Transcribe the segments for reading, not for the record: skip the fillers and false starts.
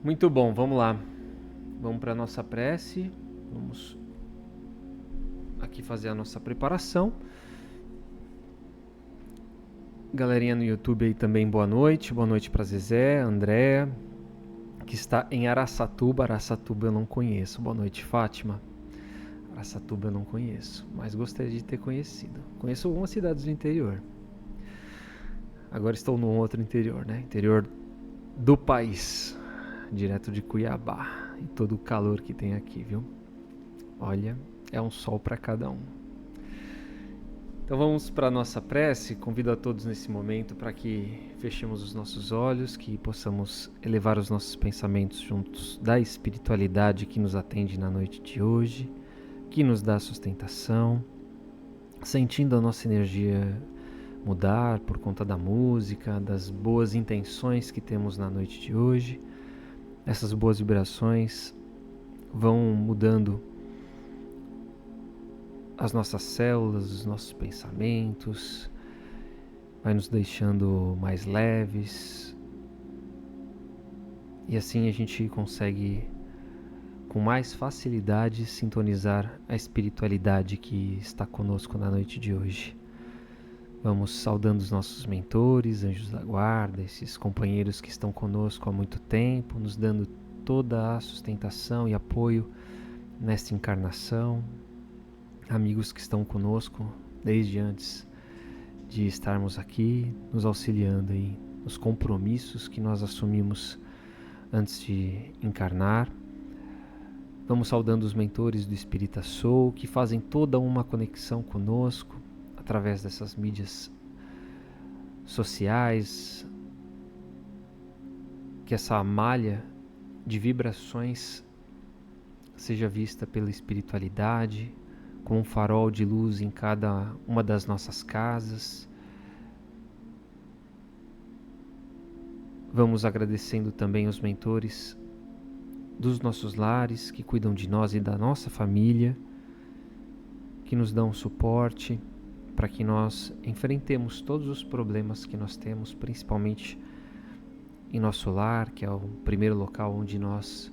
Muito bom, vamos lá. Vamos para a nossa prece. Vamos aqui fazer a nossa preparação. Galerinha no YouTube aí também, boa noite. Boa noite para Zezé, Andréa, que está em Araçatuba. Araçatuba eu não conheço. Boa noite, Fátima. Araçatuba eu não conheço, mas gostaria de ter conhecido. Conheço algumas cidades do interior. Agora estou no outro interior, né? Interior do país, direto de Cuiabá. E todo o calor que tem aqui, viu? Olha, é um sol para cada um. Então vamos para a nossa prece. Convido a todos nesse momento para que fechemos os nossos olhos, que possamos elevar os nossos pensamentos juntos da espiritualidade que nos atende na noite de hoje, que nos dá sustentação, sentindo a nossa energia mudar por conta da música, das boas intenções que temos na noite de hoje. Essas boas vibrações vão mudando as nossas células, os nossos pensamentos, vai nos deixando mais leves. E assim a gente consegue com mais facilidade sintonizar a espiritualidade que está conosco na noite de hoje. Vamos saudando os nossos mentores, anjos da guarda, esses companheiros que estão conosco há muito tempo, nos dando toda a sustentação e apoio nesta encarnação. Amigos que estão conosco desde antes de estarmos aqui, nos auxiliando aí nos compromissos que nós assumimos antes de encarnar. Vamos saudando os mentores do Espírita Soul, que fazem toda uma conexão conosco através dessas mídias sociais, que essa malha de vibrações seja vista pela espiritualidade, com um farol de luz em cada uma das nossas casas. Vamos agradecendo também os mentores dos nossos lares, que cuidam de nós e da nossa família, que nos dão suporte para que nós enfrentemos todos os problemas que nós temos, principalmente em nosso lar, que é o primeiro local onde nós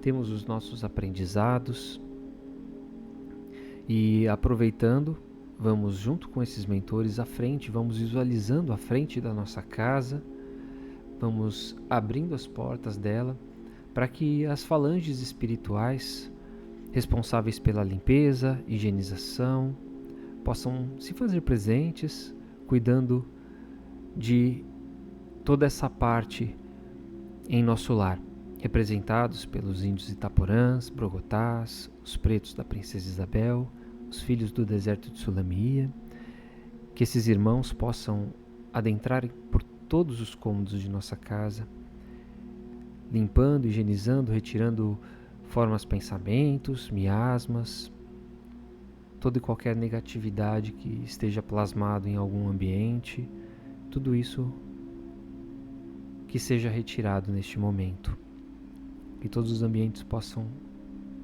temos os nossos aprendizados. E aproveitando, vamos junto com esses mentores à frente, vamos visualizando a frente da nossa casa, vamos abrindo as portas dela para que as falanges espirituais responsáveis pela limpeza, higienização, possam se fazer presentes, cuidando de toda essa parte em nosso lar, representados pelos índios Itaporãs, Brogotás, os pretos da Princesa Isabel, os filhos do deserto de Sulamia, que esses irmãos possam adentrar por todos os cômodos de nossa casa, limpando, higienizando, retirando formas, pensamentos, miasmas, toda e qualquer negatividade que esteja plasmado em algum ambiente, tudo isso que seja retirado neste momento. Que todos os ambientes possam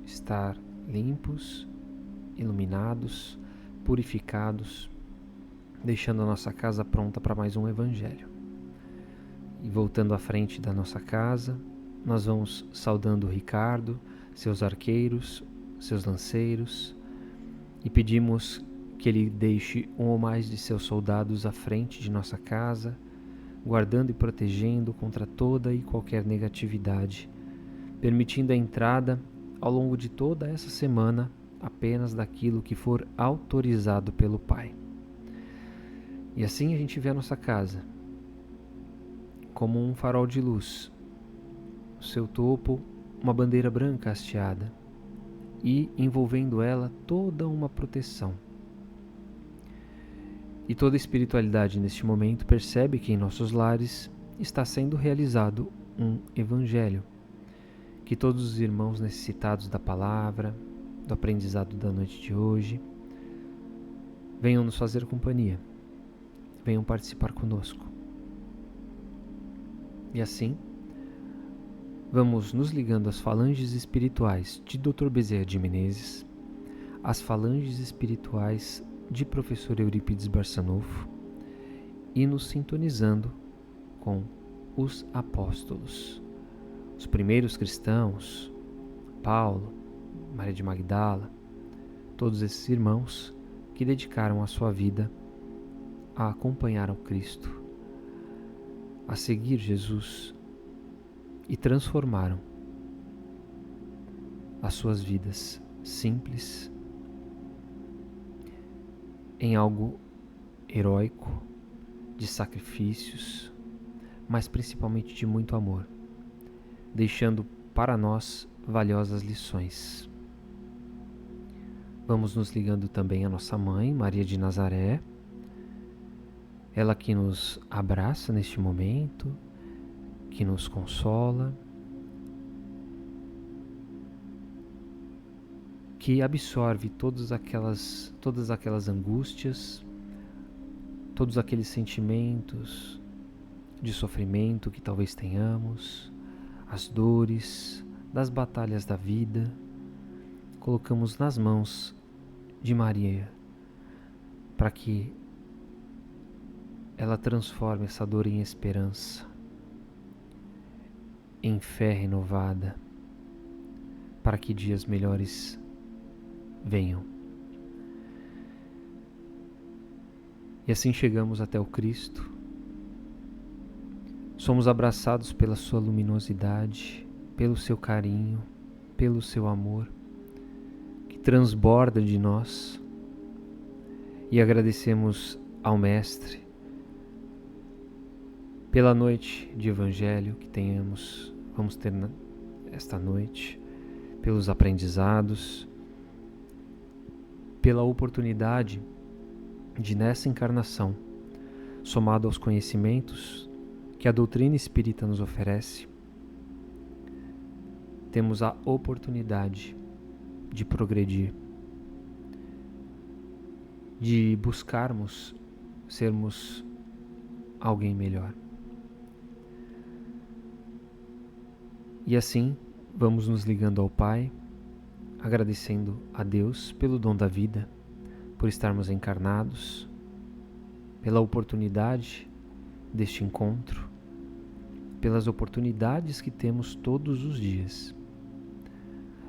estar limpos, iluminados, purificados, deixando a nossa casa pronta para mais um evangelho. E voltando à frente da nossa casa, nós vamos saudando o Ricardo, seus arqueiros, seus lanceiros, e pedimos que ele deixe um ou mais de seus soldados à frente de nossa casa, guardando e protegendo contra toda e qualquer negatividade, permitindo a entrada ao longo de toda essa semana apenas daquilo que for autorizado pelo Pai. E assim a gente vê a nossa casa como um farol de luz, o seu topo uma bandeira branca hasteada, e envolvendo ela toda uma proteção. E toda a espiritualidade neste momento percebe que em nossos lares está sendo realizado um evangelho, que todos os irmãos necessitados da palavra, do aprendizado da noite de hoje, venham nos fazer companhia, venham participar conosco. E assim, vamos nos ligando às falanges espirituais de Dr. Bezerra de Menezes, às falanges espirituais de Professor Eurípides Barçanufo e nos sintonizando com os apóstolos primeiros cristãos, Paulo, Maria de Magdala, todos esses irmãos que dedicaram a sua vida a acompanhar ao Cristo, a seguir Jesus e transformaram as suas vidas simples em algo heróico, de sacrifícios, mas principalmente de muito amor, deixando para nós valiosas lições. Vamos nos ligando também à nossa mãe, Maria de Nazaré, ela que nos abraça neste momento, que nos consola, que absorve todas aquelas angústias, todos aqueles sentimentos de sofrimento que talvez tenhamos, as dores das batalhas da vida, colocamos nas mãos de Maria para que ela transforme essa dor em esperança, em fé renovada, para que dias melhores venham. E assim chegamos até o Cristo. Somos abraçados pela sua luminosidade, pelo seu carinho, pelo seu amor, que transborda de nós. E agradecemos ao Mestre pela noite de Evangelho que vamos ter esta noite, pelos aprendizados, pela oportunidade de, nessa encarnação, somado aos conhecimentos que a doutrina espírita nos oferece, temos a oportunidade de progredir, de buscarmos sermos alguém melhor. E assim, vamos nos ligando ao Pai, agradecendo a Deus pelo dom da vida, por estarmos encarnados, pela oportunidade deste encontro, pelas oportunidades que temos todos os dias.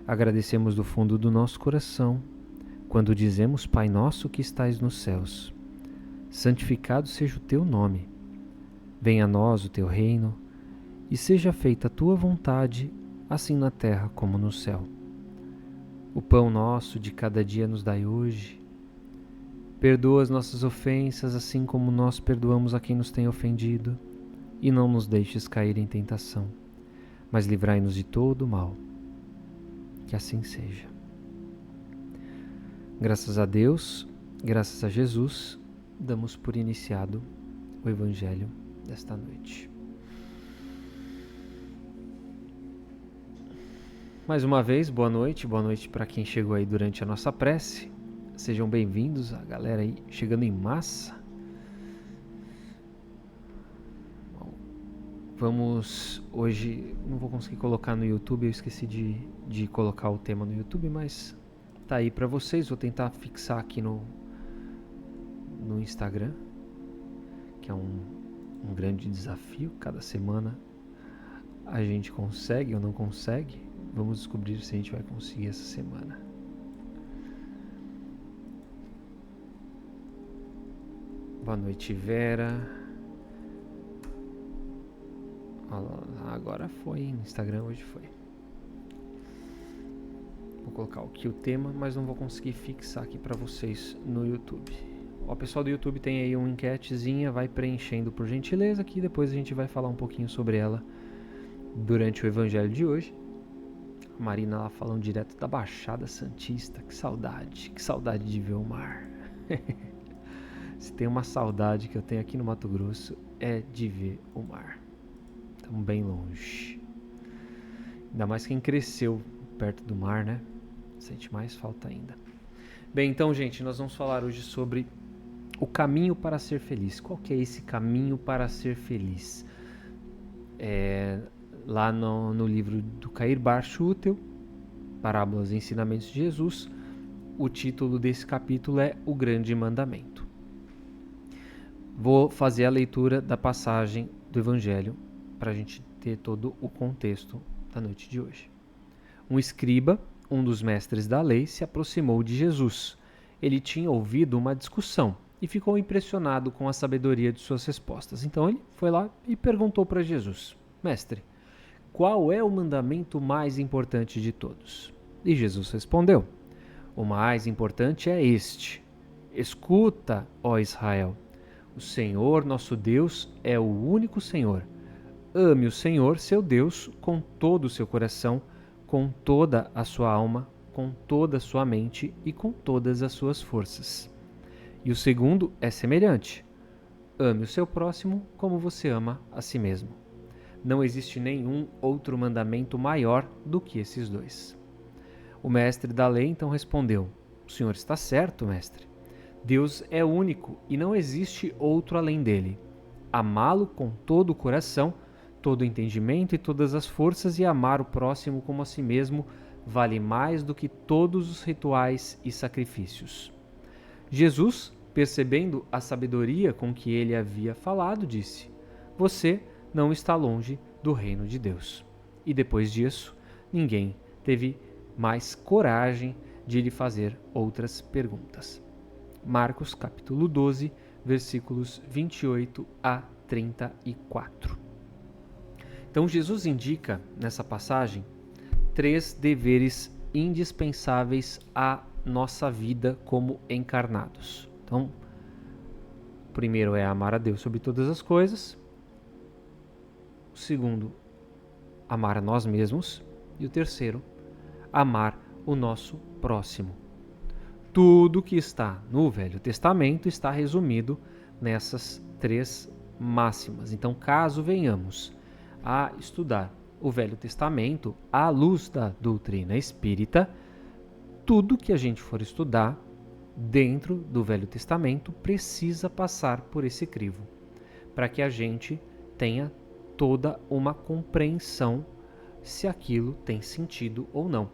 Agradecemos do fundo do nosso coração quando dizemos: Pai nosso que estais nos céus, santificado seja o teu nome, venha a nós o teu reino, e seja feita a tua vontade, assim na terra como no céu. O pão nosso de cada dia nos dai hoje. Perdoa as nossas ofensas, assim como nós perdoamos a quem nos tem ofendido. E não nos deixes cair em tentação, mas livrai-nos de todo o mal. Que assim seja. Graças a Deus, graças a Jesus, damos por iniciado o Evangelho desta noite. Mais uma vez, boa noite para quem chegou aí durante a nossa prece. Sejam bem-vindos, a galera aí chegando em massa. Bom, vamos hoje, não vou conseguir colocar no YouTube, eu esqueci de colocar o tema no YouTube, mas tá aí para vocês. Vou tentar fixar aqui no Instagram, que é um grande desafio. Cada semana a gente consegue ou não consegue. Vamos descobrir se a gente vai conseguir essa semana. Boa noite, Vera. Agora foi, no Instagram hoje foi. Vou colocar aqui o tema, mas não vou conseguir fixar aqui para vocês no YouTube. O pessoal do YouTube tem aí uma enquetezinha, vai preenchendo por gentileza, que depois a gente vai falar um pouquinho sobre ela durante o Evangelho de hoje. A Marina lá falando direto da Baixada Santista. Que saudade de ver o mar. Se tem uma saudade que eu tenho aqui no Mato Grosso, é de ver o mar. Estamos bem longe. Ainda mais quem cresceu perto do mar, né? Sente mais falta ainda. Bem, então, gente, nós vamos falar hoje sobre o caminho para ser feliz. Qual que é esse caminho para ser feliz? Lá no livro do Cair Bar Schutel, Parábolas e Ensinamentos de Jesus, o título desse capítulo é O Grande Mandamento. Vou fazer a leitura da passagem do Evangelho para a gente ter todo o contexto da noite de hoje. Um escriba, um dos mestres da lei, se aproximou de Jesus. Ele tinha ouvido uma discussão e ficou impressionado com a sabedoria de suas respostas. Então ele foi lá e perguntou para Jesus: Mestre, qual é o mandamento mais importante de todos? E Jesus respondeu: O mais importante é este: Escuta, ó Israel, o Senhor nosso Deus é o único Senhor. Ame o Senhor, seu Deus, com todo o seu coração, com toda a sua alma, com toda a sua mente e com todas as suas forças. E o segundo é semelhante: ame o seu próximo como você ama a si mesmo. Não existe nenhum outro mandamento maior do que esses dois. O mestre da lei então respondeu: O senhor está certo, mestre. Deus é único e não existe outro além dele. Amá-lo com todo o coração, todo o entendimento e todas as forças e amar o próximo como a si mesmo vale mais do que todos os rituais e sacrifícios. Jesus, percebendo a sabedoria com que ele havia falado, disse: Você não está longe do reino de Deus. E depois disso, ninguém teve mais coragem de lhe fazer outras perguntas. Marcos capítulo 12, versículos 28 a 34. Então Jesus indica nessa passagem 3 deveres indispensáveis à nossa vida como encarnados. Então, o primeiro é amar a Deus sobre todas as coisas. O segundo, amar a nós mesmos. E o terceiro, amar o nosso próximo. Tudo que está no Velho Testamento está resumido nessas 3 máximas. Então, caso venhamos a estudar o Velho Testamento à luz da doutrina espírita, tudo que a gente for estudar dentro do Velho Testamento precisa passar por esse crivo, para que a gente tenha toda uma compreensão se aquilo tem sentido ou não.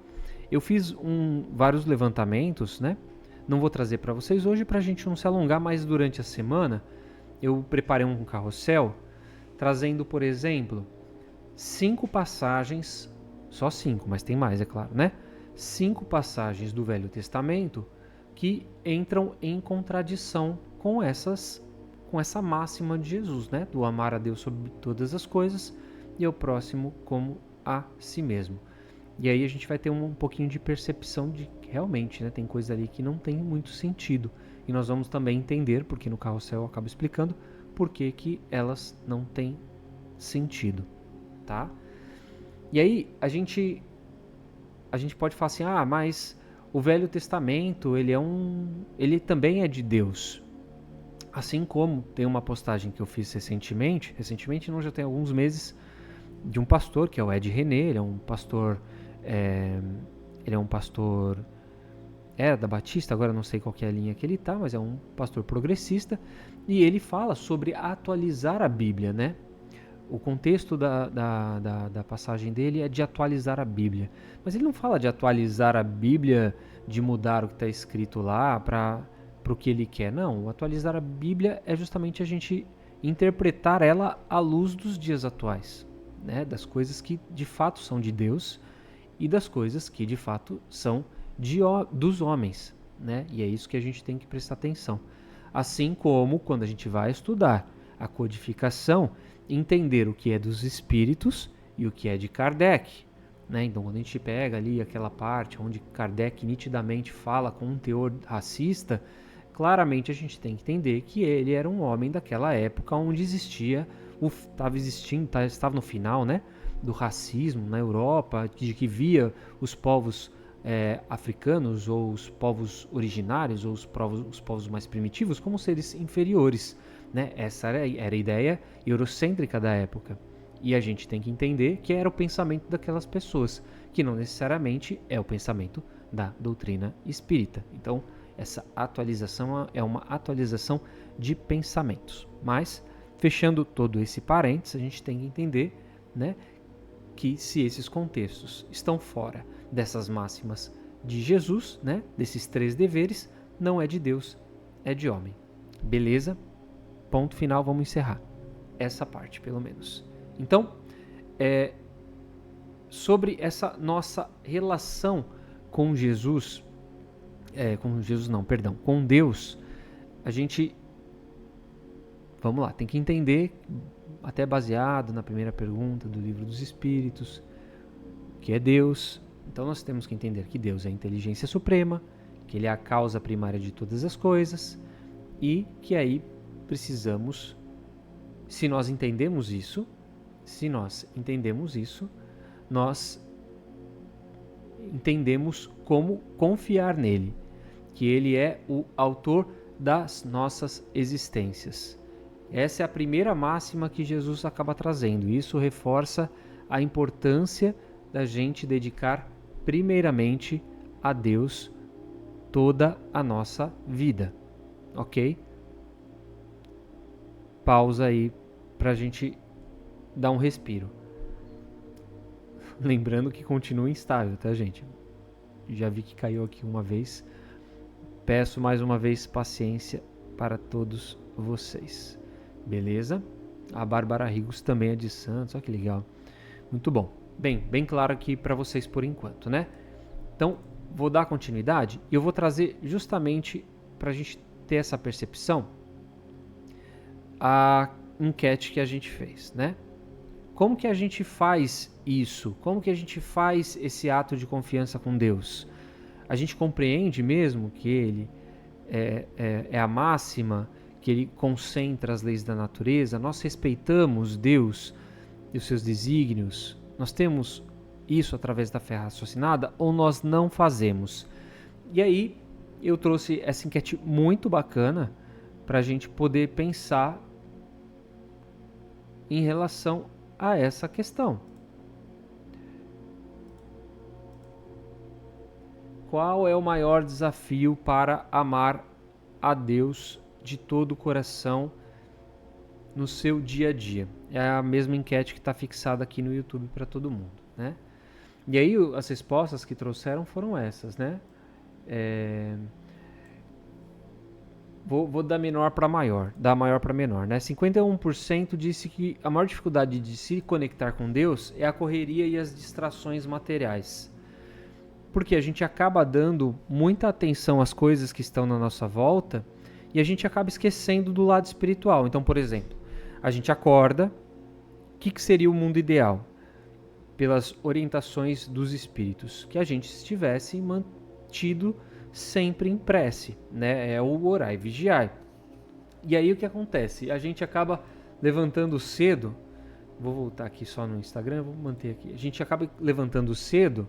Eu fiz vários levantamentos, né? Não vou trazer para vocês hoje para a gente não se alongar, mas durante a semana eu preparei um carrossel trazendo, por exemplo, 5 passagens, só 5, mas tem mais, é claro, né? 5 passagens do Velho Testamento que entram em contradição com essa máxima de Jesus, né? Do amar a Deus sobre todas as coisas e ao próximo como a si mesmo. E aí a gente vai ter um pouquinho de percepção de que realmente, né, tem coisa ali que não tem muito sentido. E nós vamos também entender, porque no carrossel eu acabo explicando, por que elas não têm sentido, tá? E aí a gente pode falar assim: mas o Velho Testamento, ele também é de Deus. Assim como tem uma postagem que eu fiz recentemente não, já tem alguns meses, de um pastor, que é o Ed René. Ele é um pastor, era da Batista, agora não sei qual que é a linha que ele está, mas é um pastor progressista, e ele fala sobre atualizar a Bíblia, né? O contexto da passagem dele é de atualizar a Bíblia, mas ele não fala de atualizar a Bíblia, de mudar o que está escrito lá para o que ele quer, não. Atualizar a Bíblia é justamente a gente interpretar ela à luz dos dias atuais, né? Das coisas que de fato são de Deus e das coisas que de fato são dos homens, né? E é isso que a gente tem que prestar atenção. Assim como quando a gente vai estudar a codificação, entender o que é dos espíritos e o que é de Kardec, né? Então, quando a gente pega ali aquela parte onde Kardec nitidamente fala com um teor racista, claramente a gente tem que entender que ele era um homem daquela época onde estava no final, né, do racismo na Europa, de que via os povos africanos ou os povos originários ou os povos mais primitivos como seres inferiores, né? Essa era a ideia eurocêntrica da época. E a gente tem que entender que era o pensamento daquelas pessoas, que não necessariamente é o pensamento da doutrina espírita. Então, essa atualização é uma atualização de pensamentos. Mas, fechando todo esse parênteses, a gente tem que entender, né, que se esses contextos estão fora dessas máximas de Jesus, né, desses 3 deveres, não é de Deus, é de homem. Beleza? Ponto final, vamos encerrar essa parte, pelo menos. Então, sobre essa nossa relação com Jesus, com Deus. A gente, vamos lá, tem que entender, até baseado na primeira pergunta do Livro dos Espíritos, que é Deus. Então nós temos que entender que Deus é a inteligência suprema, que Ele é a causa primária de todas as coisas, e que aí precisamos, se nós entendemos isso, nós entendemos como confiar nele, que ele é o autor das nossas existências. Essa é a primeira máxima que Jesus acaba trazendo. Isso reforça a importância da gente dedicar primeiramente a Deus toda a nossa vida, ok? Pausa aí pra gente dar um respiro. Lembrando que continua instável, tá, gente? Já vi que caiu aqui uma vez. Peço mais uma vez paciência para todos vocês. Beleza? A Bárbara Rigos também é de Santos. Olha que legal. Muito bom. Bem claro aqui para vocês por enquanto, né? Então, vou dar continuidade e eu vou trazer justamente para a gente ter essa percepção a enquete que a gente fez, né? Como que a gente faz isso? Como que a gente faz esse ato de confiança com Deus? A gente compreende mesmo que Ele é a máxima, que Ele concentra as leis da natureza? Nós respeitamos Deus e os seus desígnios? Nós temos isso através da fé raciocinada ou nós não fazemos? E aí eu trouxe essa enquete muito bacana para a gente poder pensar em relação a essa questão. Qual é o maior desafio para amar a Deus de todo o coração no seu dia a dia? É a mesma enquete que está fixada aqui no YouTube para todo mundo, né? E aí as respostas que trouxeram foram essas, né? Vou da menor para maior, da maior para menor, né? 51% disse que a maior dificuldade de se conectar com Deus é a correria e as distrações materiais. Porque a gente acaba dando muita atenção às coisas que estão na nossa volta e a gente acaba esquecendo do lado espiritual. Então, por exemplo, a gente acorda, o que seria o mundo ideal? Pelas orientações dos espíritos, que a gente estivesse mantido sempre em prece, né? É o orar e vigiar. E aí o que acontece? A gente acaba levantando cedo, vou voltar aqui só no Instagram, vou manter aqui. A gente acaba levantando cedo,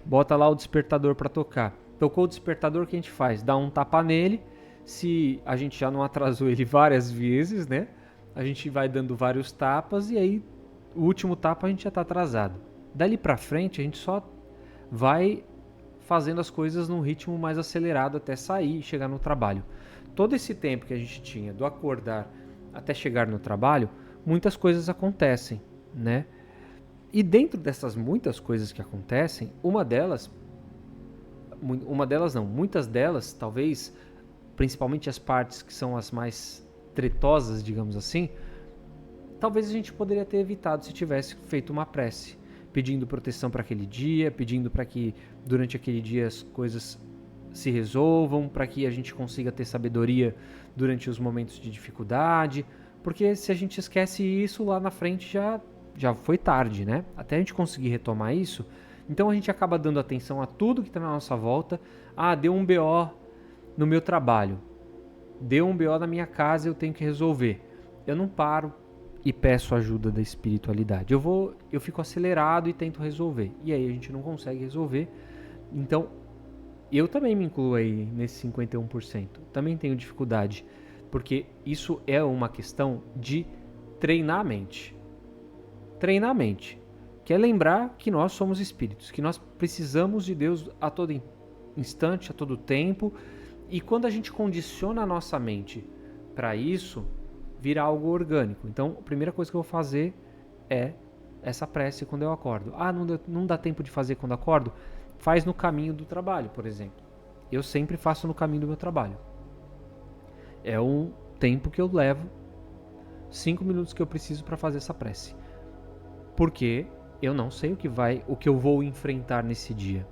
bota lá o despertador para tocar. Tocou o despertador, o que a gente faz? Dá um tapa nele, se a gente já não atrasou ele várias vezes, né? A gente vai dando vários tapas e aí o último tapa a gente já está atrasado. Dali para frente a gente só vai fazendo as coisas num ritmo mais acelerado até sair e chegar no trabalho. Todo esse tempo que a gente tinha do acordar até chegar no trabalho, muitas coisas acontecem, né? E dentro dessas muitas coisas que acontecem, muitas delas, talvez, principalmente as partes que são as mais tretosas, digamos assim, talvez a gente poderia ter evitado se tivesse feito uma prece, pedindo proteção para aquele dia, pedindo para que durante aquele dia as coisas se resolvam, para que a gente consiga ter sabedoria durante os momentos de dificuldade, porque se a gente esquece isso, lá na frente já foi tarde, né? Até a gente conseguir retomar isso, então a gente acaba dando atenção a tudo que está na nossa volta. Ah, deu um BO no meu trabalho, deu um BO na minha casa, eu tenho que resolver. Eu não paro e peço ajuda da espiritualidade. Eu fico acelerado e tento resolver. E aí a gente não consegue resolver. Então, eu também me incluo aí nesse 51%. Também tenho dificuldade, porque isso é uma questão de treinar a mente. Treinar a mente, que é lembrar que nós somos espíritos, que nós precisamos de Deus a todo instante, a todo tempo. E quando a gente condiciona a nossa mente para isso, vira algo orgânico. Então, a primeira coisa que eu vou fazer é essa prece quando eu acordo. Ah, não dá tempo de fazer quando acordo? Faz no caminho do trabalho, por exemplo. Eu sempre faço no caminho do meu trabalho. É um tempo que eu levo, 5 minutos que eu preciso para fazer essa prece. Porque eu não sei o que eu vou enfrentar nesse dia.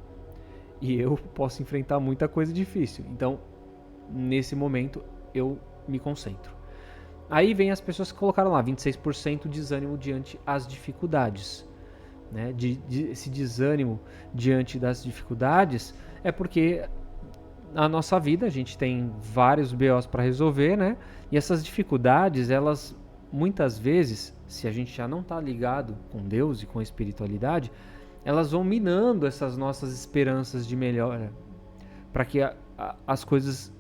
E eu posso enfrentar muita coisa difícil. Então, nesse momento, eu me concentro. Aí vem as pessoas que colocaram lá 26% desânimo diante as dificuldades. Né? Esse desânimo diante das dificuldades é porque na nossa vida a gente tem vários BOs para resolver, né? E essas dificuldades, elas muitas vezes, se a gente já não está ligado com Deus e com a espiritualidade, elas vão minando essas nossas esperanças de melhora, para que as coisas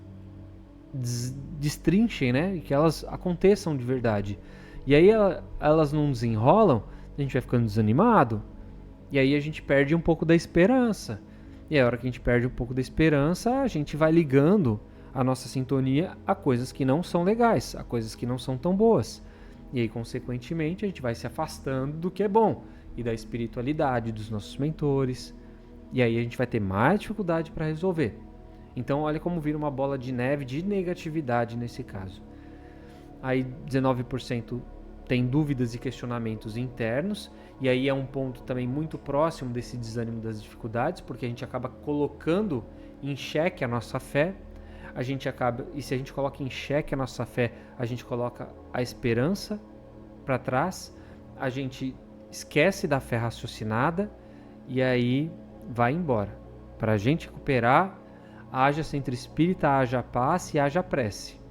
destrinchem, né? E que elas aconteçam de verdade. E aí elas não desenrolam, a gente vai ficando desanimado, e aí a gente perde um pouco da esperança. E a hora que a gente perde um pouco da esperança, a gente vai ligando a nossa sintonia a coisas que não são legais, a coisas que não são tão boas. E aí, consequentemente, a gente vai se afastando do que é bom e da espiritualidade dos nossos mentores. E aí a gente vai ter mais dificuldade para resolver. Então, olha como vira uma bola de neve de negatividade nesse caso. Aí 19% tem dúvidas e questionamentos internos, e aí é um ponto também muito próximo desse desânimo das dificuldades, porque a gente acaba colocando em xeque a nossa fé, e se a gente coloca em xeque a nossa fé, a gente coloca a esperança para trás, a gente esquece da fé raciocinada, e aí vai embora. Para a gente recuperar, haja centro espírita, haja paz e haja prece,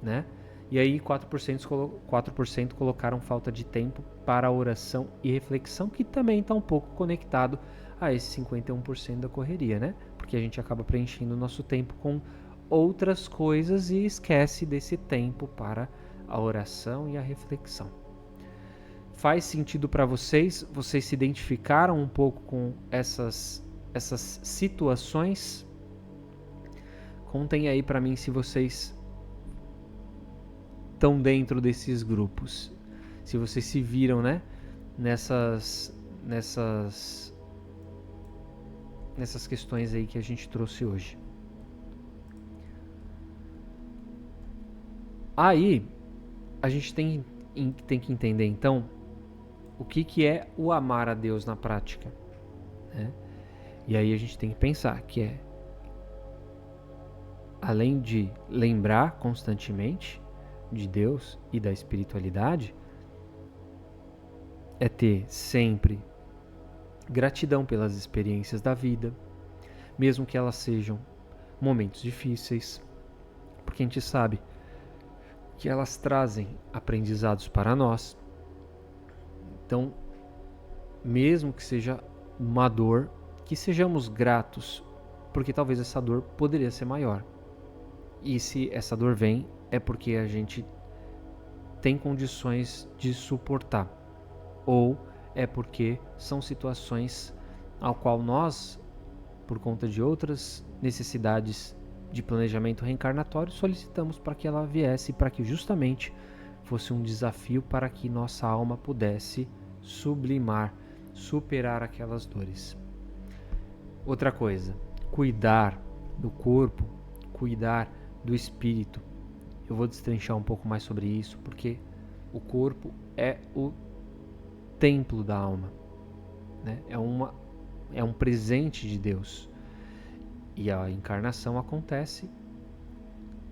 né? E aí 4% colocaram falta de tempo para oração e reflexão, que também está um pouco conectado a esse 51% da correria, né? Porque a gente acaba preenchendo o nosso tempo com outras coisas e esquece desse tempo para a oração e a reflexão. Faz sentido para vocês? Vocês se identificaram um pouco com essas situações? Contem aí para mim se vocês estão dentro desses grupos, se vocês se viram, né, nessas questões aí que a gente trouxe hoje. Aí a gente tem que entender então o que é o amar a Deus na prática, né? E aí a gente tem que pensar que é, além de lembrar constantemente de Deus e da espiritualidade, é ter sempre gratidão pelas experiências da vida, mesmo que elas sejam momentos difíceis, porque a gente sabe que elas trazem aprendizados para nós. Então, mesmo que seja uma dor, que sejamos gratos, porque talvez essa dor poderia ser maior. E se essa dor vem, é porque a gente tem condições de suportar, ou é porque são situações ao qual nós, por conta de outras necessidades de planejamento reencarnatório, solicitamos para que ela viesse, para que justamente fosse um desafio para que nossa alma pudesse sublimar, superar aquelas dores. Outra coisa, cuidar do corpo, cuidar do espírito. Eu vou destrinchar um pouco mais sobre isso, porque o corpo é o templo da alma, né? É um presente de Deus. E a encarnação acontece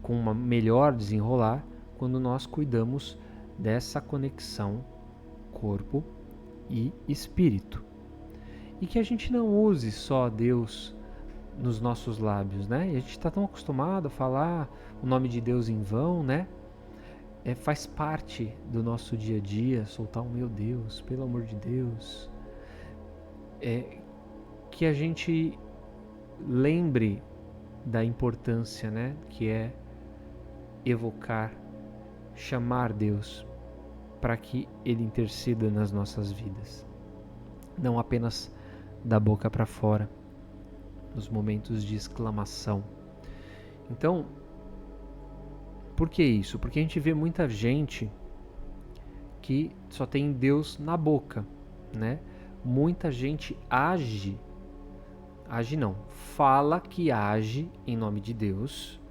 com uma melhor desenrolar quando nós cuidamos dessa conexão corpo e espírito. E que a gente não use só Deus nos nossos lábios, né? E a gente está tão acostumado a falar o nome de Deus em vão, né? Faz parte do nosso dia a dia soltar um meu Deus, pelo amor de Deus. Que a gente lembre da importância, né? Que é evocar, chamar Deus para que Ele interceda nas nossas vidas. Não apenas da boca para fora, nos momentos de exclamação. Então, por que isso? Porque a gente vê muita gente que só tem Deus na boca, né? Muita gente fala que age em nome de Deus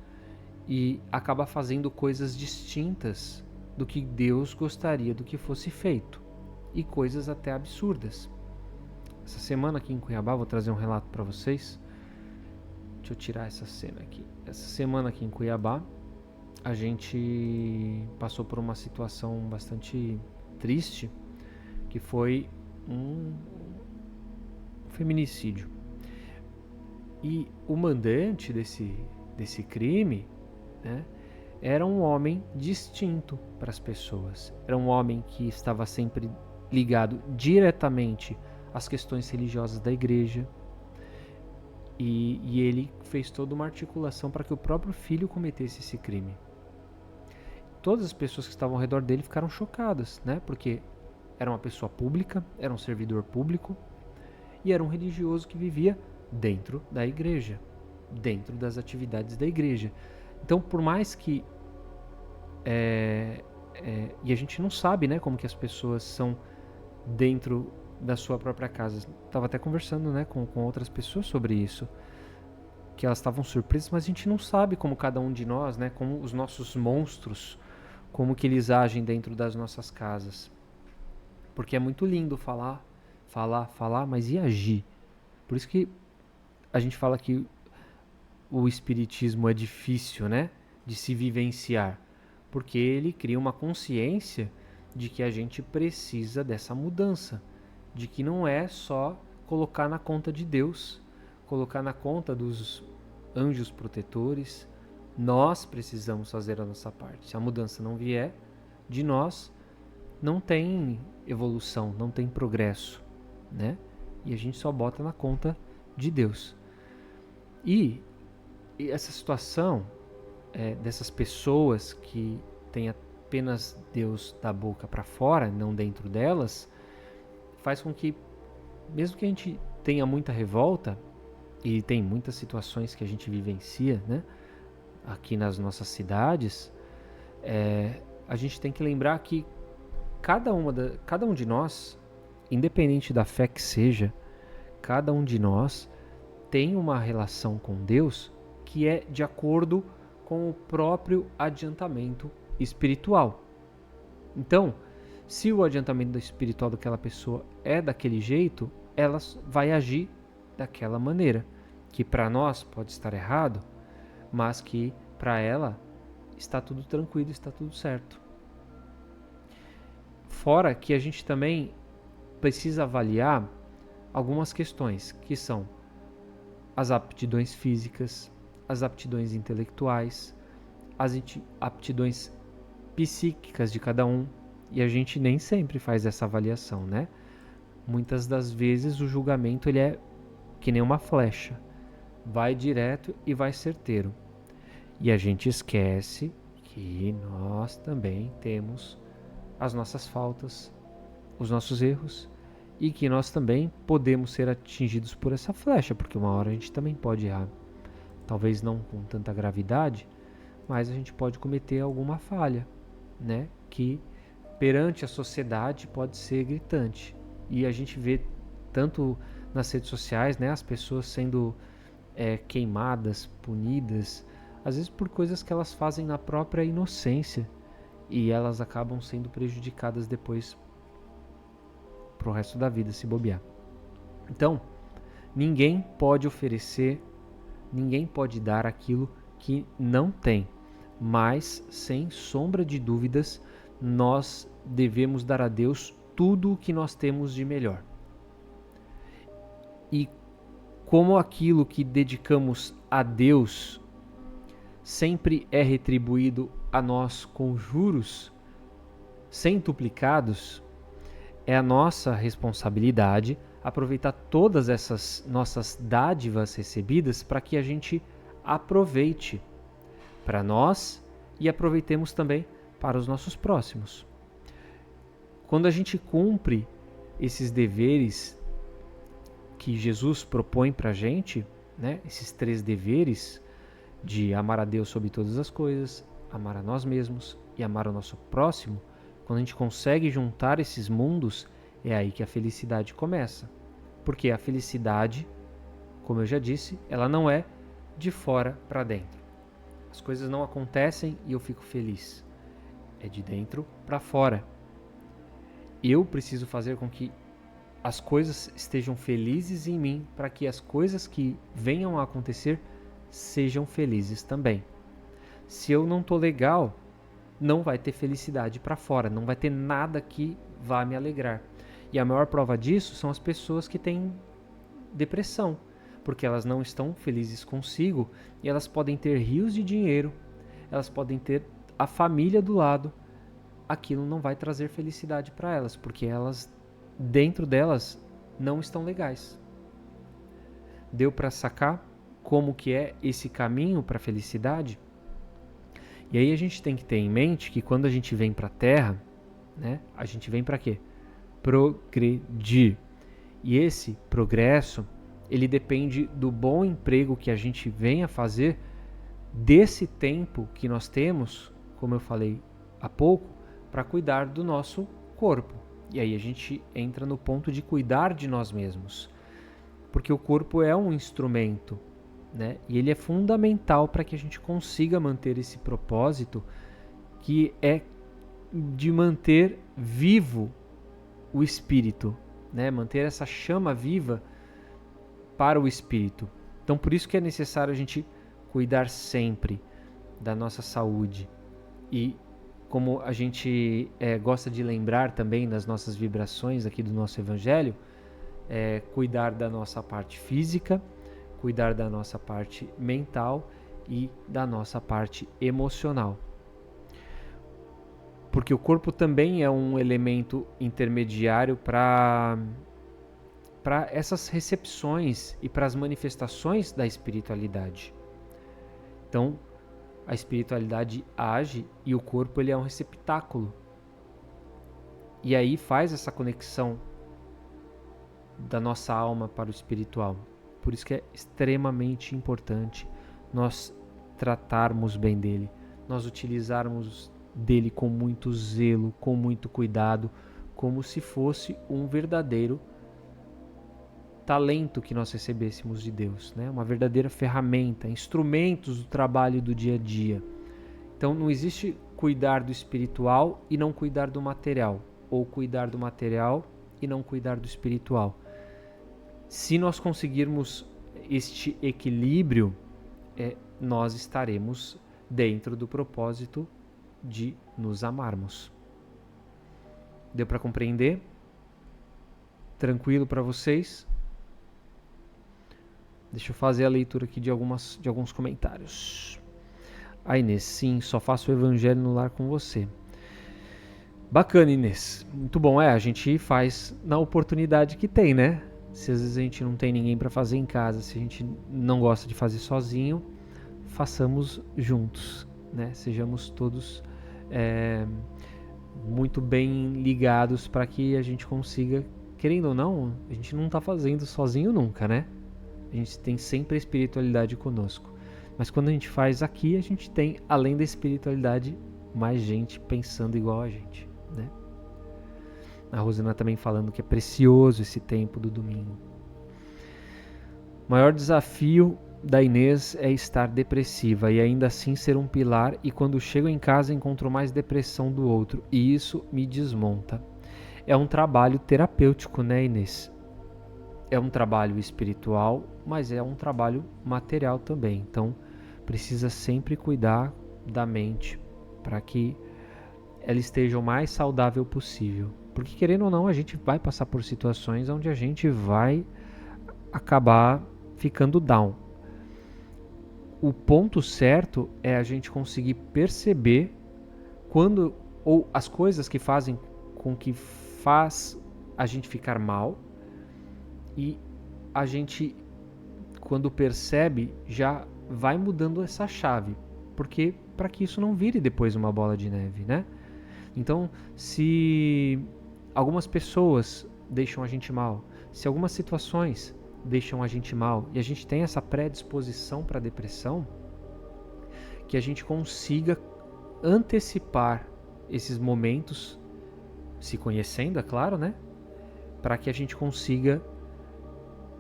e acaba fazendo coisas distintas do que Deus gostaria do que fosse feito, e coisas até absurdas. Essa semana aqui em Cuiabá, vou trazer um relato para vocês. Deixa eu tirar essa cena aqui. Essa semana aqui em Cuiabá, a gente passou por uma situação bastante triste, que foi um feminicídio. E o mandante desse crime, né, era um homem distinto para as pessoas. Era um homem que estava sempre ligado diretamente às questões religiosas da igreja. E ele fez toda uma articulação para que o próprio filho cometesse esse crime. Todas as pessoas que estavam ao redor dele ficaram chocadas, né? Porque era uma pessoa pública, era um servidor público e era um religioso que vivia dentro da igreja, dentro das atividades da igreja. Então, por mais que e a gente não sabe, né, como que as pessoas são dentro da sua própria casa. Estava até conversando, né, com outras pessoas sobre isso, que elas estavam surpresas, mas a gente não sabe como cada um de nós, né, como os nossos monstros, como que eles agem dentro das nossas casas. Porque é muito lindo falar, mas e agir? Por isso que a gente fala que o espiritismo é difícil, né, de se vivenciar, porque ele cria uma consciência de que a gente precisa dessa mudança, de que não é só colocar na conta de Deus, colocar na conta dos anjos protetores. Nós precisamos fazer a nossa parte. Se a mudança não vier de nós, não tem evolução, não tem progresso, né? E a gente só bota na conta de Deus. E essa situação dessas pessoas que têm apenas Deus da boca para fora, não dentro delas, faz com que, mesmo que a gente tenha muita revolta, e tem muitas situações que a gente vivencia, né, aqui nas nossas cidades, a gente tem que lembrar que cada um de nós, independente da fé que seja, cada um de nós tem uma relação com Deus que é de acordo com o próprio adiantamento espiritual. Então, se o adiantamento espiritual daquela pessoa é daquele jeito, ela vai agir daquela maneira, que para nós pode estar errado, mas que para ela está tudo tranquilo, está tudo certo. Fora que a gente também precisa avaliar algumas questões, que são as aptidões físicas, as aptidões intelectuais, as aptidões psíquicas de cada um, e a gente nem sempre faz essa avaliação, né? Muitas das vezes o julgamento ele é que nem uma flecha, vai direto e vai certeiro. E a gente esquece que nós também temos as nossas faltas, os nossos erros, e que nós também podemos ser atingidos por essa flecha, porque uma hora a gente também pode errar. Talvez não com tanta gravidade, mas a gente pode cometer alguma falha, né? Que perante a sociedade pode ser gritante. E a gente vê tanto nas redes sociais, né, as pessoas sendo queimadas, punidas, às vezes por coisas que elas fazem na própria inocência, e elas acabam sendo prejudicadas depois pro resto da vida, se bobear. Então, ninguém pode oferecer, ninguém pode dar aquilo que não tem, mas sem sombra de dúvidas, nós devemos dar a Deus tudo o que nós temos de melhor. E como aquilo que dedicamos a Deus sempre é retribuído a nós com juros centuplicados, é a nossa responsabilidade aproveitar todas essas nossas dádivas recebidas para que a gente aproveite para nós e aproveitemos também para os nossos próximos. Quando a gente cumpre esses deveres que Jesus propõe para a gente, né, esses 3 deveres de amar a Deus sobre todas as coisas, amar a nós mesmos e amar o nosso próximo, quando a gente consegue juntar esses mundos, é aí que a felicidade começa. Porque a felicidade, como eu já disse, ela não é de fora para dentro. As coisas não acontecem e eu fico feliz. É de dentro para fora. Eu preciso fazer com que as coisas estejam felizes em mim, para que as coisas que venham a acontecer sejam felizes também. Se eu não tô legal, não vai ter felicidade para fora, não vai ter nada que vá me alegrar. E a maior prova disso são as pessoas que têm depressão, porque elas não estão felizes consigo e elas podem ter rios de dinheiro, elas podem ter a família do lado, aquilo não vai trazer felicidade para elas, porque elas, dentro delas, não estão legais. Deu para sacar como que é esse caminho para a felicidade? E aí a gente tem que ter em mente que quando a gente vem para a Terra, né, a gente vem para quê? Progredir. E esse progresso, ele depende do bom emprego que a gente vem a fazer desse tempo que nós temos, como eu falei há pouco, para cuidar do nosso corpo. E aí a gente entra no ponto de cuidar de nós mesmos. Porque o corpo é um instrumento, né? E ele é fundamental para que a gente consiga manter esse propósito, que é de manter vivo o espírito, né? Manter essa chama viva para o espírito. Então, por isso que é necessário a gente cuidar sempre da nossa saúde. E como a gente gosta de lembrar também nas nossas vibrações aqui do nosso evangelho, cuidar da nossa parte física, cuidar da nossa parte mental e da nossa parte emocional. Porque o corpo também é um elemento intermediário para essas recepções e para as manifestações da espiritualidade. Então, a espiritualidade age e o corpo ele é um receptáculo. E aí faz essa conexão da nossa alma para o espiritual. Por isso que é extremamente importante nós tratarmos bem dele, nós utilizarmos dele com muito zelo, com muito cuidado, como se fosse um verdadeiro talento que nós recebêssemos de Deus, né? Uma verdadeira ferramenta, instrumentos do trabalho do dia a dia. Então não existe cuidar do espiritual e não cuidar do material, ou cuidar do material e não cuidar do espiritual. Se nós conseguirmos este equilíbrio, nós estaremos dentro do propósito de nos amarmos. Deu para compreender? Tranquilo para vocês? Deixa eu fazer a leitura aqui de alguns comentários. A Inês, sim, só faço o evangelho no lar com você. Bacana, Inês. Muito bom. A gente faz na oportunidade que tem, né? Se às vezes a gente não tem ninguém para fazer em casa, se a gente não gosta de fazer sozinho, façamos juntos, né? Sejamos todos muito bem ligados para que a gente consiga, querendo ou não, a gente não está fazendo sozinho nunca, né? A gente tem sempre a espiritualidade conosco. Mas quando a gente faz aqui, a gente tem, além da espiritualidade, mais gente pensando igual a gente, né? A Rosana também falando que é precioso esse tempo do domingo. O maior desafio da Inês é estar depressiva e ainda assim ser um pilar, e quando chego em casa encontro mais depressão do outro e isso me desmonta. É um trabalho terapêutico, né, Inês? É um trabalho espiritual, mas é um trabalho material também. Então, precisa sempre cuidar da mente para que ela esteja o mais saudável possível. Porque, querendo ou não, a gente vai passar por situações onde a gente vai acabar ficando down. O ponto certo é a gente conseguir perceber quando, ou as coisas que fazem com que faz a gente ficar mal, e a gente, quando percebe, já vai mudando essa chave, porque para que isso não vire depois uma bola de neve, né? Então, se algumas pessoas deixam a gente mal, se algumas situações deixam a gente mal e a gente tem essa predisposição para depressão, que a gente consiga antecipar esses momentos, se conhecendo, é claro, né? Para que a gente consiga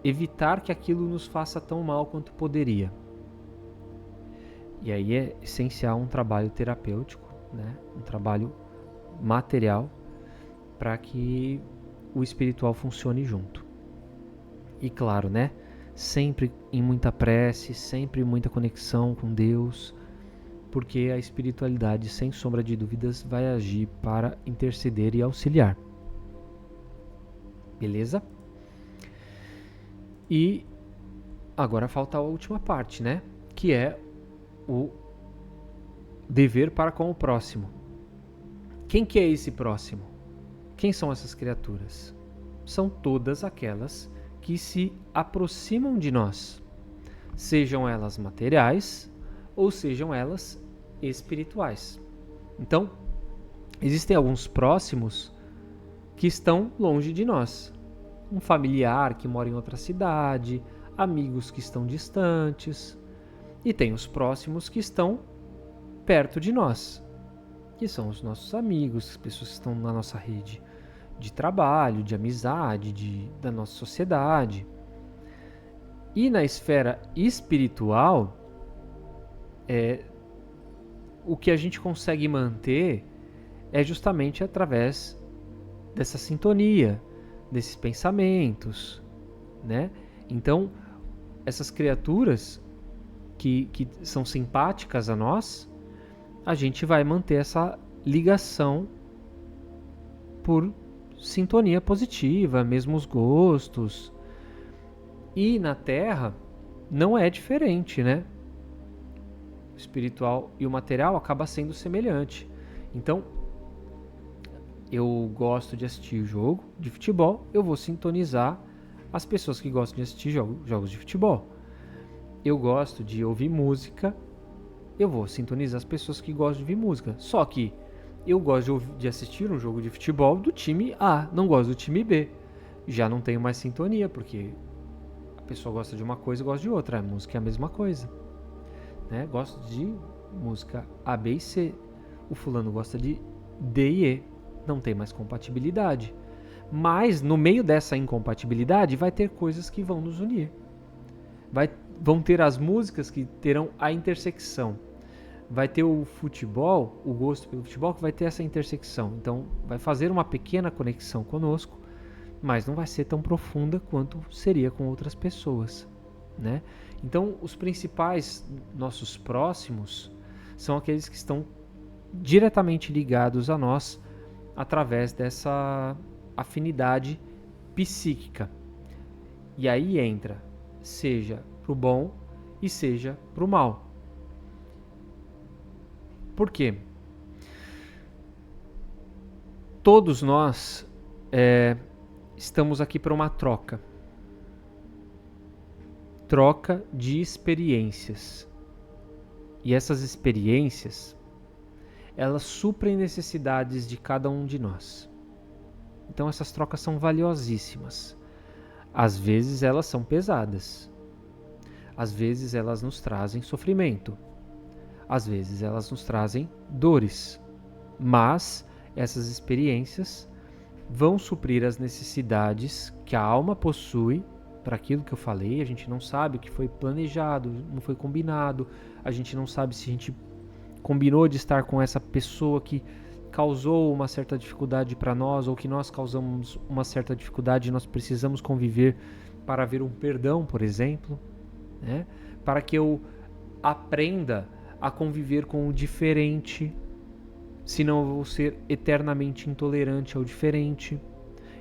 evitar que aquilo nos faça tão mal quanto poderia. E aí é essencial um trabalho terapêutico, né? Um trabalho material, para que o espiritual funcione junto. E claro, né? Sempre em muita prece, sempre muita conexão com Deus, porque a espiritualidade, sem sombra de dúvidas, vai agir para interceder e auxiliar. Beleza? E agora falta a última parte, né? Que é o dever para com o próximo. Quem que é esse próximo? Quem são essas criaturas? São todas aquelas que se aproximam de nós, sejam elas materiais ou sejam elas espirituais. Então, existem alguns próximos que estão longe de nós. Um familiar que mora em outra cidade, amigos que estão distantes, e tem os próximos que estão perto de nós, que são os nossos amigos, as pessoas que estão na nossa rede de trabalho, de amizade, da nossa sociedade. E na esfera espiritual, o que a gente consegue manter é justamente através dessa sintonia, desses pensamentos, né? Então, essas criaturas que são simpáticas a nós, a gente vai manter essa ligação por sintonia positiva, mesmos gostos. E na Terra não é diferente, né? O espiritual e o material acaba sendo semelhante. Então, eu gosto de assistir jogo de futebol, eu vou sintonizar as pessoas que gostam de assistir jogos de futebol. Eu gosto de ouvir música, eu vou sintonizar as pessoas que gostam de ouvir música. Só que eu gosto de assistir um jogo de futebol do time A, não gosto do time B. Já não tenho mais sintonia, porque a pessoa gosta de uma coisa e gosta de outra. A música é a mesma coisa, né? Gosto de música A, B e C. O fulano gosta de D e E. Não tem mais compatibilidade. Mas no meio dessa incompatibilidade vai ter coisas que vão nos unir. Vão ter as músicas que terão a intersecção. Vai ter o futebol, o gosto pelo futebol, que vai ter essa intersecção. Então, vai fazer uma pequena conexão conosco, mas não vai ser tão profunda quanto seria com outras pessoas, né? Então, os principais nossos próximos são aqueles que estão diretamente ligados a nós através dessa afinidade psíquica. E aí entra, seja para o bom e seja para o mal. Por quê? Todos nós estamos aqui para uma troca. Troca de experiências. E essas experiências, elas suprem necessidades de cada um de nós. Então essas trocas são valiosíssimas. Às vezes elas são pesadas. Às vezes elas nos trazem sofrimento. Às vezes elas nos trazem dores, mas essas experiências vão suprir as necessidades que a alma possui para aquilo que eu falei. A gente não sabe o que foi planejado, não foi combinado, a gente não sabe se a gente combinou de estar com essa pessoa que causou uma certa dificuldade para nós ou que nós causamos uma certa dificuldade e nós precisamos conviver para haver um perdão, por exemplo, né? Para que eu aprenda a conviver com o diferente, senão eu vou ser eternamente intolerante ao diferente.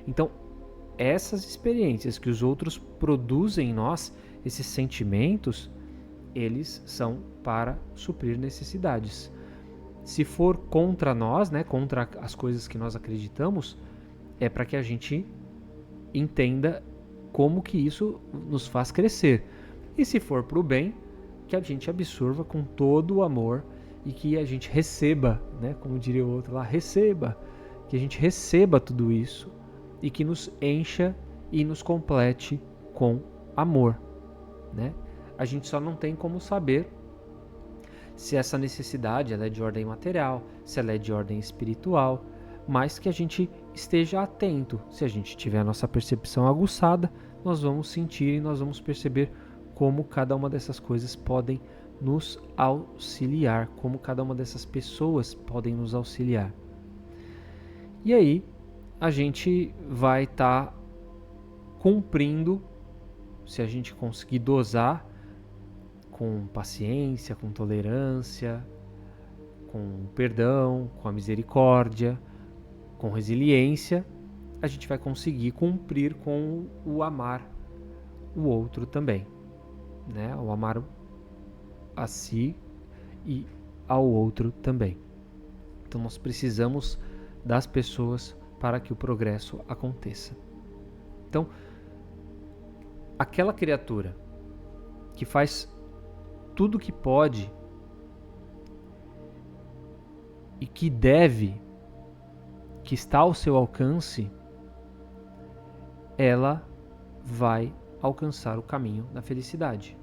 Então, essas experiências que os outros produzem em nós, esses sentimentos, eles são para suprir necessidades. Se for contra nós, né, contra as coisas que nós acreditamos, é para que a gente entenda como que isso nos faz crescer. E se for para o bem, que a gente absorva com todo o amor e que a gente receba, né, como diria o outro lá, receba, que a gente receba tudo isso e que nos encha e nos complete com amor, né? A gente só não tem como saber se essa necessidade ela é de ordem material, se ela é de ordem espiritual, mas que a gente esteja atento. Se a gente tiver a nossa percepção aguçada, nós vamos sentir e nós vamos perceber como cada uma dessas coisas podem nos auxiliar, como cada uma dessas pessoas podem nos auxiliar. E aí, a gente vai estar cumprindo, se a gente conseguir dosar com paciência, com tolerância, com perdão, com a misericórdia, com resiliência, a gente vai conseguir cumprir com o amar o outro também, né? O amar a si e ao outro também. Então nós precisamos das pessoas para que o progresso aconteça. Então, aquela criatura que faz tudo o que pode e que deve, que está ao seu alcance, ela vai alcançar o caminho da felicidade.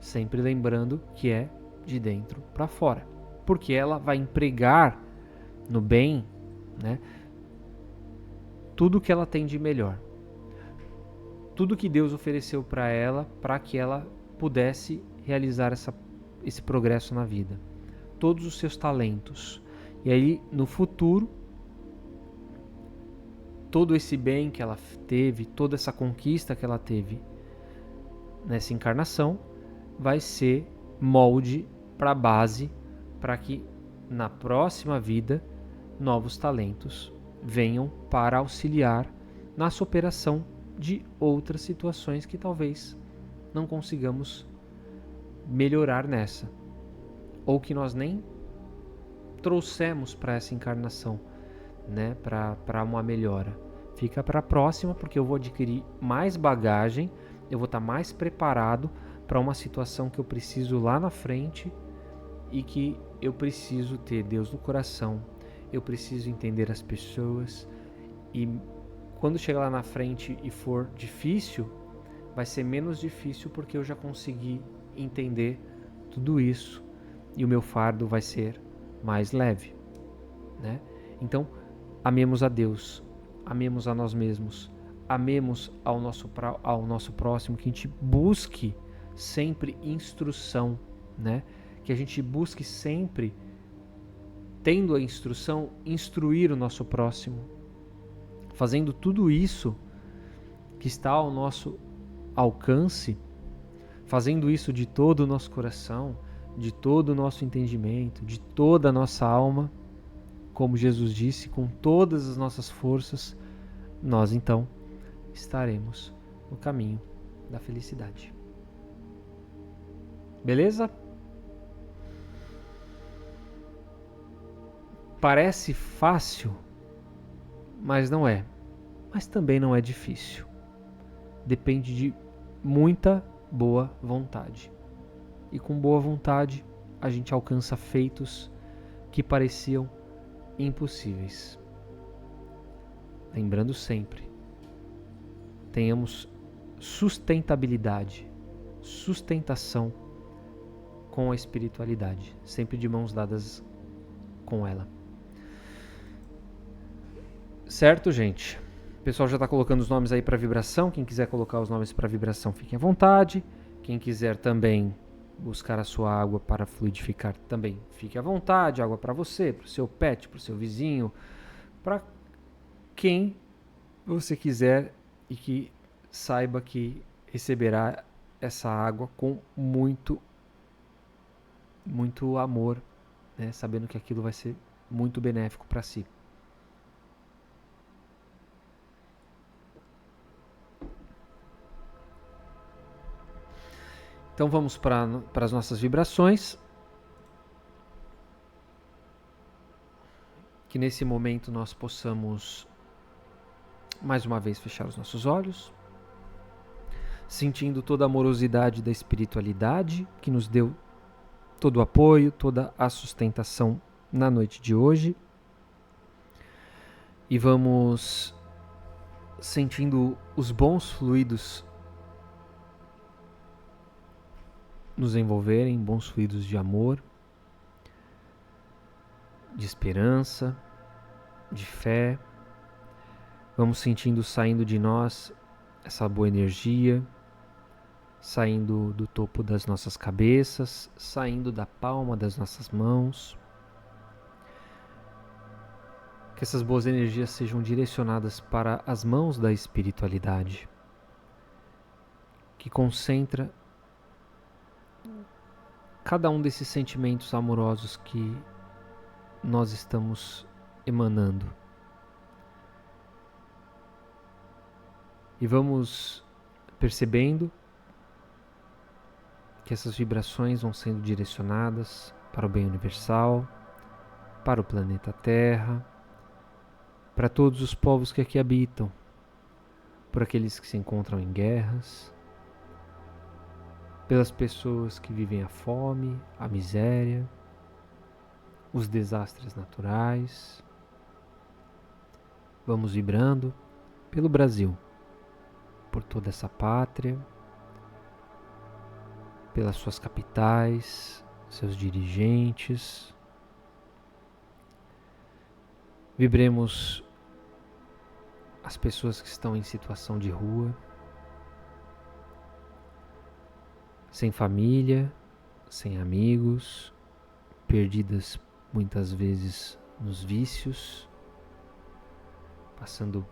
Sempre lembrando que é de dentro para fora. Porque ela vai empregar no bem, né, tudo que ela tem de melhor. Tudo que Deus ofereceu para ela, para que ela pudesse realizar esse progresso na vida. Todos os seus talentos. E aí, no futuro, todo esse bem que ela teve, toda essa conquista que ela teve nessa encarnação, vai ser molde para a base para que na próxima vida novos talentos venham para auxiliar na superação de outras situações que talvez não consigamos melhorar nessa, ou que nós nem trouxemos para essa encarnação, né, para uma melhora. Fica para a próxima, porque eu vou adquirir mais bagagem, eu vou estar mais preparado para uma situação que eu preciso lá na frente e que eu preciso ter Deus no coração, eu preciso entender as pessoas, e quando chegar lá na frente e for difícil, vai ser menos difícil porque eu já consegui entender tudo isso e o meu fardo vai ser mais leve, né? Então, amemos a Deus, amemos a nós mesmos, amemos ao nosso próximo, que a gente busque sempre instrução, né? Que a gente busque sempre, tendo a instrução, instruir o nosso próximo, fazendo tudo isso que está ao nosso alcance, fazendo isso de todo o nosso coração, de todo o nosso entendimento, de toda a nossa alma, como Jesus disse, com todas as nossas forças, nós então estaremos no caminho da felicidade. Beleza? Parece fácil, mas não é. Mas também não é difícil. Depende de muita boa vontade. E com boa vontade, a gente alcança feitos que pareciam impossíveis. Lembrando sempre, tenhamos sustentabilidade, sustentação com a espiritualidade, sempre de mãos dadas com ela. Certo, gente? O pessoal já está colocando os nomes aí para vibração. Quem quiser colocar os nomes para vibração, fiquem à vontade. Quem quiser também buscar a sua água para fluidificar, também fique à vontade. Água para você, para o seu pet, para o seu vizinho, para quem você quiser e que saiba que receberá essa água com muito amor, né? Sabendo que aquilo vai ser muito benéfico para si. Então vamos para as nossas vibrações. Que nesse momento nós possamos mais uma vez fechar os nossos olhos, sentindo toda a amorosidade da espiritualidade que nos deu todo o apoio, toda a sustentação na noite de hoje. E vamos sentindo os bons fluidos nos envolverem, bons fluidos de amor, de esperança, de fé. Vamos sentindo saindo de nós essa boa energia, saindo do topo das nossas cabeças, saindo da palma das nossas mãos, Que essas boas energias sejam direcionadas para as mãos da espiritualidade, que concentra cada um desses sentimentos amorosos que nós estamos emanando. E vamos percebendo que essas vibrações vão sendo direcionadas para o bem universal, para o planeta Terra, para todos os povos que aqui habitam, por aqueles que se encontram em guerras, pelas pessoas que vivem a fome, a miséria, os desastres naturais. Vamos vibrando pelo Brasil, por toda essa pátria, pelas suas capitais, seus dirigentes. Vibremos as pessoas que estão em situação de rua, sem família, sem amigos, perdidas muitas vezes nos vícios, passando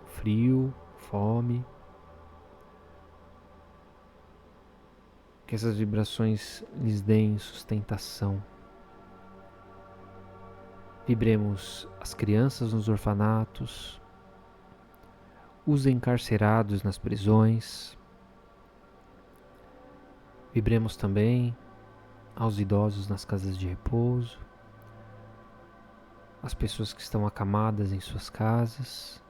frio, fome. Que essas vibrações lhes deem sustentação. Vibremos as crianças nos orfanatos, os encarcerados nas prisões. Vibremos também aos idosos nas casas de repouso, as pessoas que estão acamadas em suas casas,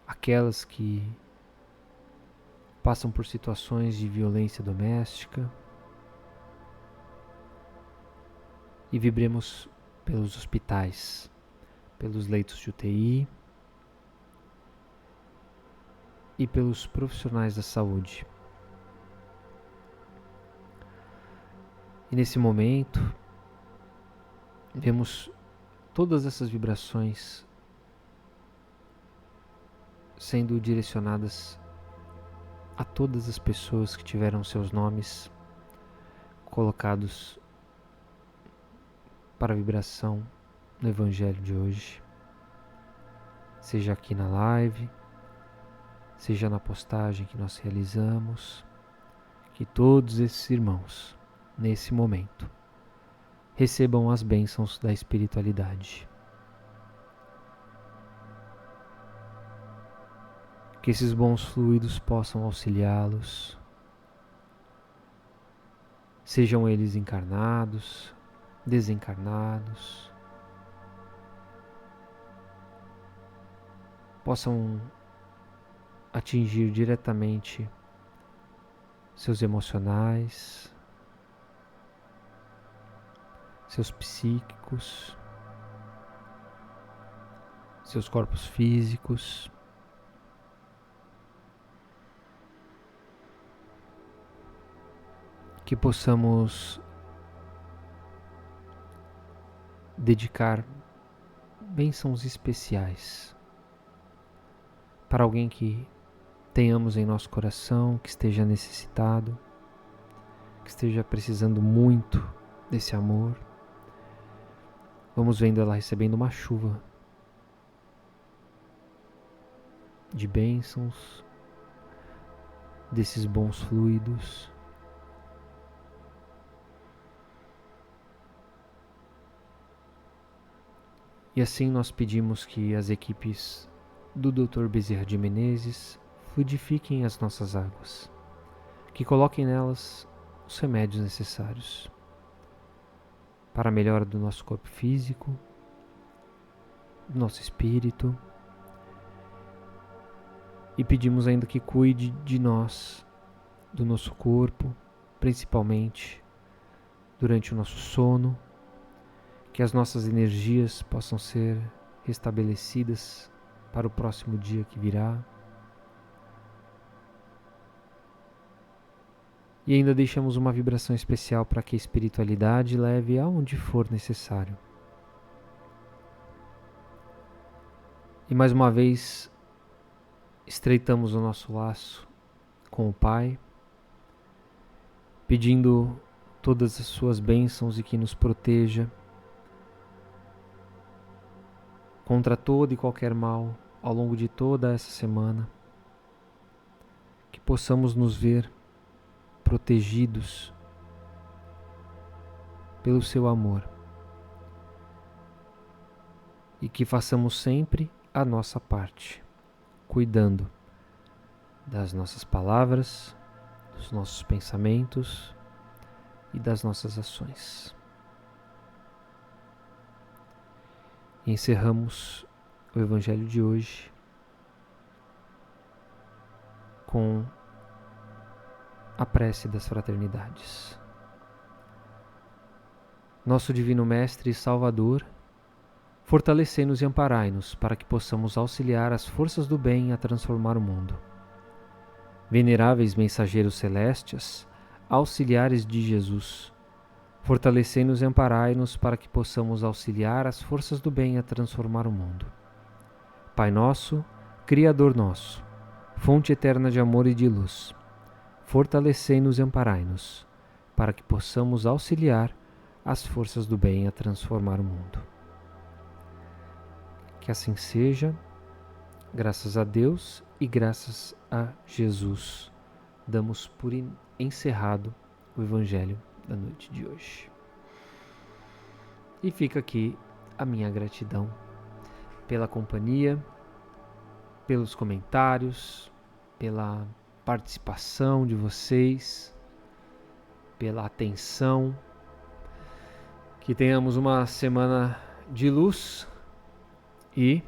aquelas que passam por situações de violência doméstica. E vibremos pelos hospitais, pelos leitos de UTI e pelos profissionais da saúde. E nesse momento, vemos todas essas vibrações sendo direcionadas a todas as pessoas que tiveram seus nomes colocados para a vibração no Evangelho de hoje, seja aqui na live, seja na postagem que nós realizamos. Que todos esses irmãos, nesse momento, recebam as bênçãos da espiritualidade. Que esses bons fluidos possam auxiliá-los, sejam eles encarnados, desencarnados, possam atingir diretamente seus emocionais, seus psíquicos, seus corpos físicos. Que possamos dedicar bênçãos especiais para alguém que tenhamos em nosso coração, que esteja necessitado, que esteja precisando muito desse amor. Vamos vendo ela recebendo uma chuva de bênçãos, desses bons fluidos. E assim nós pedimos que as equipes do Dr. Bezerra de Menezes fluidifiquem as nossas águas, que coloquem nelas os remédios necessários para a melhora do nosso corpo físico, do nosso espírito, e pedimos ainda que cuide de nós, do nosso corpo, principalmente durante o nosso sono, que as nossas energias possam ser restabelecidas para o próximo dia que virá. E ainda deixamos uma vibração especial para que a espiritualidade leve aonde for necessário. E mais uma vez, estreitamos o nosso laço com o Pai, pedindo todas as suas bênçãos e que nos proteja contra todo e qualquer mal ao longo de toda essa semana. Que possamos nos ver protegidos pelo seu amor e que façamos sempre a nossa parte, cuidando das nossas palavras, dos nossos pensamentos e das nossas ações. E encerramos o Evangelho de hoje com a prece das fraternidades. Nosso Divino Mestre e Salvador, fortalecei-nos e amparai-nos para que possamos auxiliar as forças do bem a transformar o mundo. Veneráveis mensageiros celestes, auxiliares de Jesus, fortalecei-nos e amparai-nos para que possamos auxiliar as forças do bem a transformar o mundo. Pai nosso, Criador nosso, fonte eterna de amor e de luz, fortalecei-nos e amparai-nos para que possamos auxiliar as forças do bem a transformar o mundo. Que assim seja, graças a Deus e graças a Jesus, damos por encerrado o Evangelho da noite de hoje. E fica aqui a minha gratidão pela companhia, pelos comentários, pela participação de vocês, pela atenção. Que tenhamos uma semana de luz e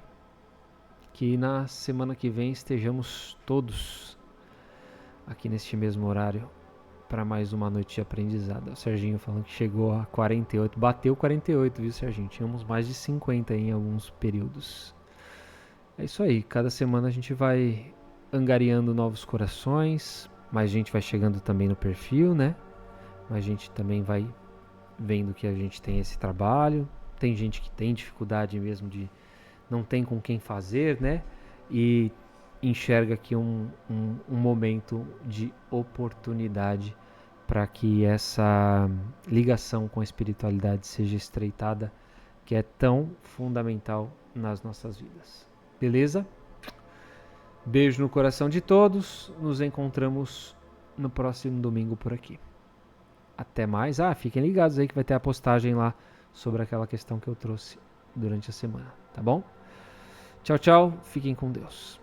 que na semana que vem estejamos todos aqui neste mesmo horário para mais uma noite de aprendizado. O Serginho falando que chegou a 48, bateu 48, viu, Serginho? Tínhamos mais de 50 em alguns períodos. É isso aí, cada semana a gente vai angariando novos corações, mais gente vai chegando também no perfil, né? Mais gente também vai vendo que a gente tem esse trabalho. Tem gente que tem dificuldade mesmo de não tem com quem fazer, né? E enxerga aqui um momento de oportunidade para que essa ligação com a espiritualidade seja estreitada, que é tão fundamental nas nossas vidas. Beleza? Beijo no coração de todos. Nos encontramos no próximo domingo por aqui. Até mais. Fiquem ligados aí que vai ter a postagem lá sobre aquela questão que eu trouxe durante a semana, tá bom? Tchau, tchau. Fiquem com Deus.